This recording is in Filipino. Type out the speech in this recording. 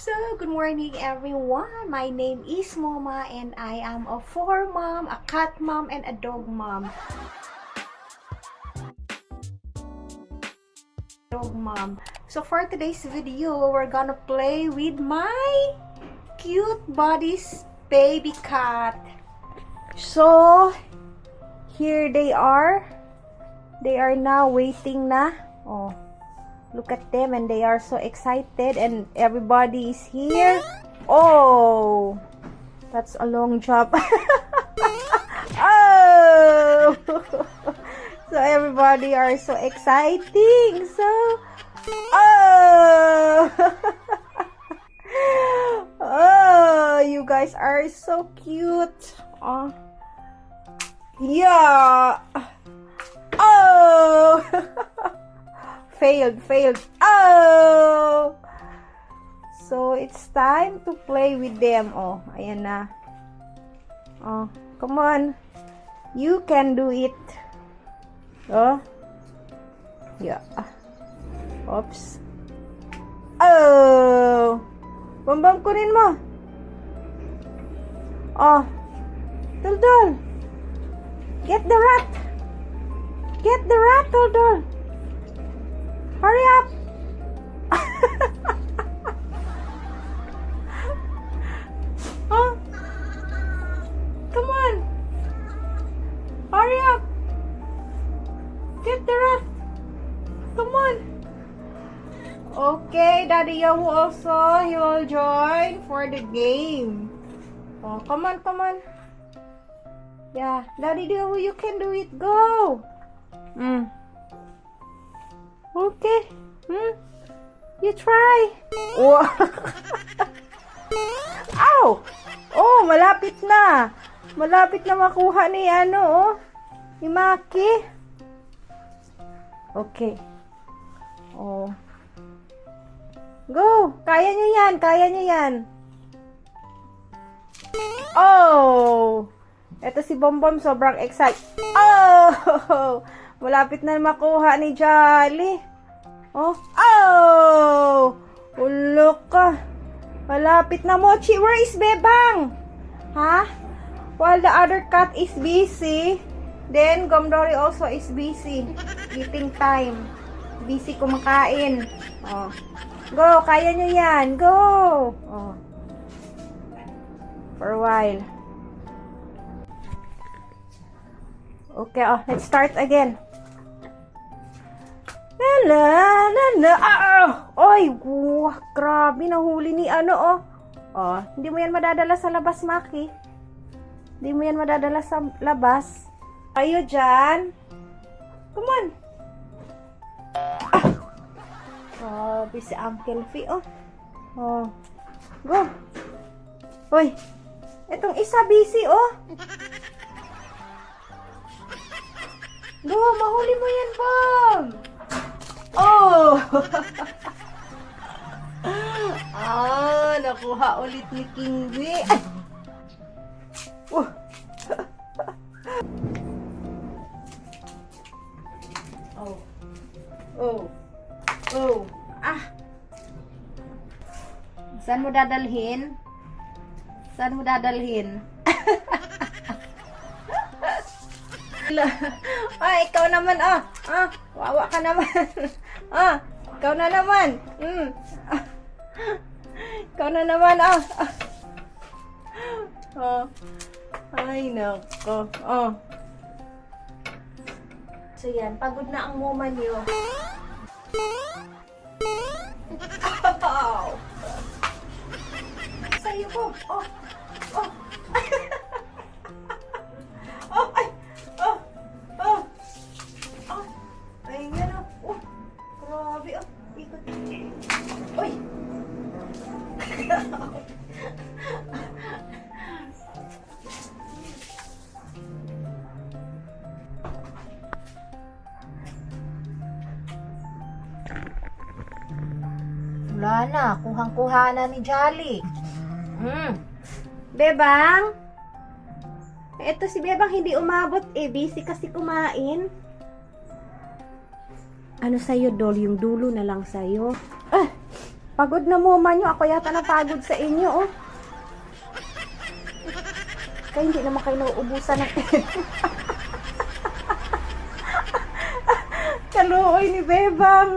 So, good morning everyone. My name is Moma and I am a fur mom, a cat mom, and a dog mom. So for today's video, we're gonna play with my cute buddies baby cat. So, here they are. They are now waiting na. Oh. Look at them and they are so excited and everybody is here. Oh, that's a long jump. Oh, so everybody are so exciting. So, oh, oh, you guys are so cute. Oh, yeah. Oh. Failed. Oh! So, it's time to play with them. Oh, ayan na. Oh, come on. You can do it. Oh. Yeah. Oops. Oh! Bambam, kunin mo. Oh. Tuldul. Get the rat. Get the rat, Tuldul. Hurry up! Oh, come on! Hurry up! Get the rat! Come on! Okay, Daddy Yahoo also, he will join for the game. Oh, come on. Yeah, Daddy Yahoo, you can do it. Go! Okay. You try. Oh. Ow! Oh, malapit na. Malapit na makuha ni ni Maki. Okay. Oh. Go. Kaya nyo yan. Oh! Ito si Bombom sobrang excited. Oh! Malapit na makuha ni Jolly. Oh! Ulok ka. Malapit na, Mochi. Where is Bebang? Ha? While the other cat is busy, then Gomdori also is busy. Eating time. Busy kumakain. Oh. Go, kaya nyo yan. Go! Oh. For a while. Okay, let's start again. Oy, wah, grabe, nahuli ni hindi mo yan madadala sa labas, Maki. Hindi mo yan madadala sa labas. Ayo dyan. Come on. Grabe si Uncle Fee, Go. Oy, etong isa busy, Go, mahuli mo yan, Bong. Oh! Nakuha ulit ni Kingwi. Saan mo dadalhin? Ay, ikaw naman, wawa ka naman. Ikaw na naman. Ikaw na naman, Ay, nako. So, yan. Pagod na ang moma niyo. Sa'yo ko. Grabe, ikot. Uy! Wala na, kuhang-kuha na ni Jolly. Bebang? Eto si Bebang hindi umabot busy kasi kumain. Ano sa'yo, Dol? Yung dulo na lang sa'yo. Pagod na mo man nyo. Ako yata napagod sa inyo, oh. Kaya hindi naman kayo nauubusan ng kaluoy ni Bebang.